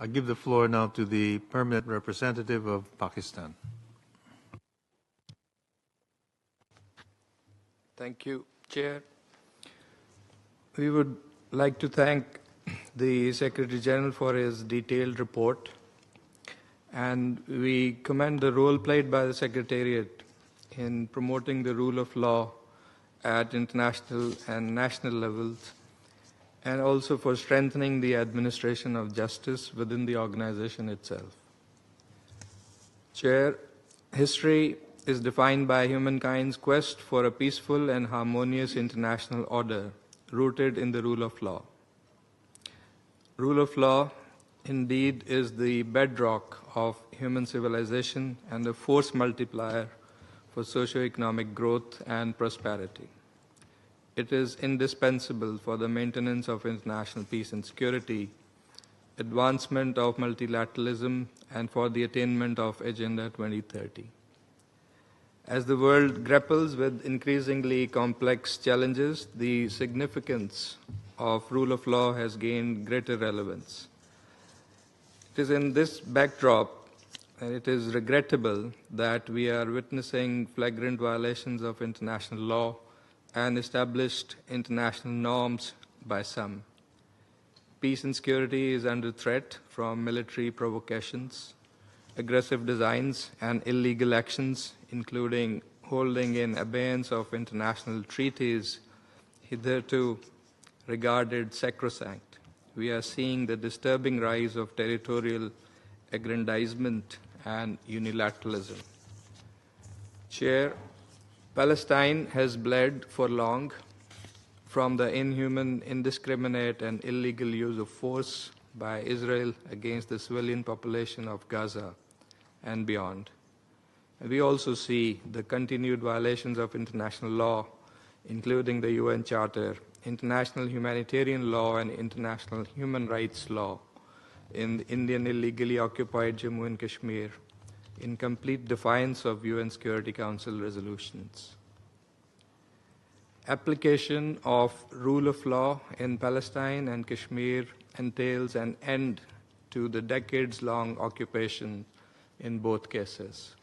I give the floor now to the permanent representative of Pakistan. Thank you, Chair. We would like to thank the Secretary General for his detailed report, and we commend the role played by the Secretariat in promoting the rule of law at international and national levels, and also for strengthening the administration of justice within the organization itself. Chair, history is defined by humankind's quest for a peaceful and harmonious international order rooted in the rule of law. Rule of law indeed is the bedrock of human civilization and a force multiplier for socio-economic growth and prosperity. It is indispensable for the maintenance of international peace and security, advancement of multilateralism, and for the attainment of Agenda 2030. As the world grapples with increasingly complex challenges, the significance of rule of law has gained greater relevance. It is in this backdrop and it is regrettable that we are witnessing flagrant violations of international law and established international norms by some. Peace and security is under threat from military provocations, aggressive designs, and illegal actions, including holding in abeyance of international treaties hitherto regarded sacrosanct. We are seeing the disturbing rise of territorial aggrandizement and unilateralism. Chair, Palestine has bled for long from the inhuman, indiscriminate, and illegal use of force by Israel against the civilian population of Gaza and beyond. We also see the continued violations of international law, including the UN Charter, international humanitarian law, and international human rights law in the Indian illegally occupied Jammu and Kashmir, in complete defiance of UN Security Council resolutions. Application of rule of law in Palestine and Kashmir entails an end to the decades-long occupation in both cases.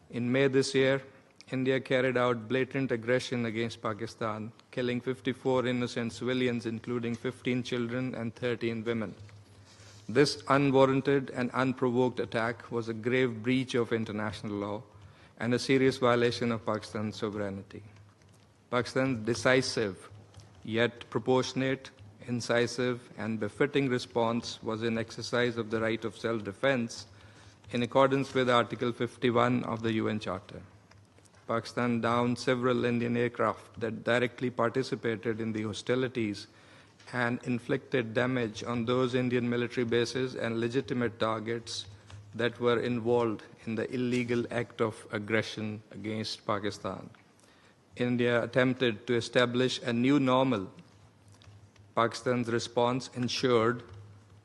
In May this year, India carried out blatant aggression against Pakistan, killing 54 innocent civilians, including 15 children and 13 women. This unwarranted and unprovoked attack was a grave breach of international law and a serious violation of Pakistan's sovereignty. Pakistan's decisive, yet proportionate, incisive, and befitting response was in exercise of the right of self-defense in accordance with Article 51 of the UN Charter. Pakistan downed several Indian aircraft that directly participated in the hostilities and inflicted damage on those Indian military bases and legitimate targets that were involved in the illegal act of aggression against Pakistan. India attempted to establish a new normal. Pakistan's response ensured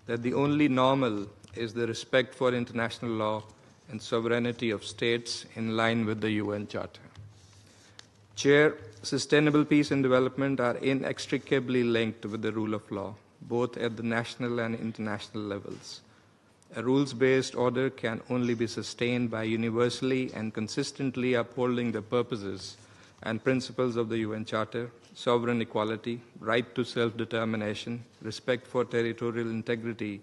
that the only normal is the respect for international law and sovereignty of states in line with the UN Charter. Chair, sustainable peace and development are inextricably linked with the rule of law, both at the national and international levels. A rules-based order can only be sustained by universally and consistently upholding the purposes and principles of the UN Charter, sovereign equality, right to self-determination, respect for territorial integrity,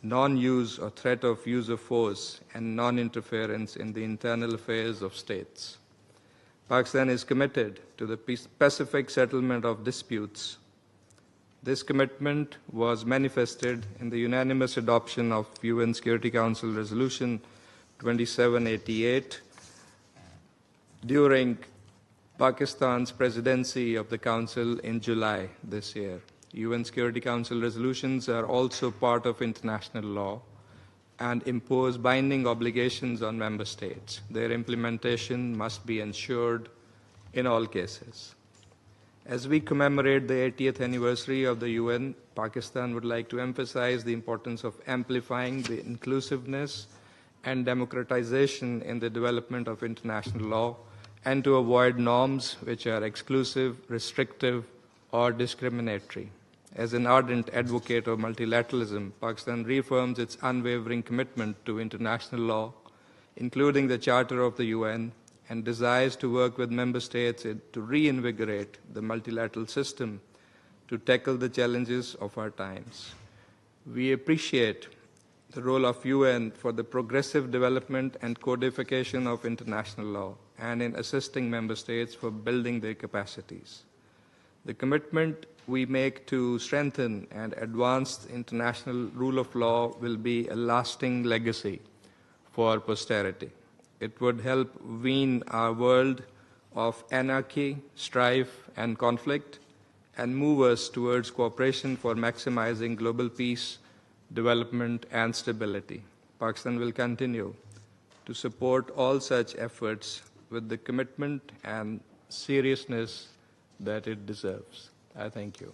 non-use or threat of use of force, and non-interference in the internal affairs of states. Pakistan is committed to the pacific settlement of disputes. This commitment was manifested in the unanimous adoption of UN Security Council Resolution 2788 during Pakistan's presidency of the Council in July this year. UN Security Council resolutions are also part of international law and impose binding obligations on member states. Their implementation must be ensured in all cases. As we commemorate the 80th anniversary of the UN, Pakistan would like to emphasize the importance of amplifying the inclusiveness and democratization in the development of international law and to avoid norms which are exclusive, restrictive, or discriminatory. As an ardent advocate of multilateralism, Pakistan reaffirms its unwavering commitment to international law, including the Charter of the UN, and desires to work with member states to reinvigorate the multilateral system to tackle the challenges of our times. We appreciate the role of UN for the progressive development and codification of international law and in assisting member states for building their capacities. The commitment we make to strengthen and advance the international rule of law will be a lasting legacy for posterity. It would help wean our world of anarchy, strife, and conflict and move us towards cooperation for maximizing global peace, development, and stability. Pakistan will continue to support all such efforts with the commitment and seriousness that it deserves. I thank you.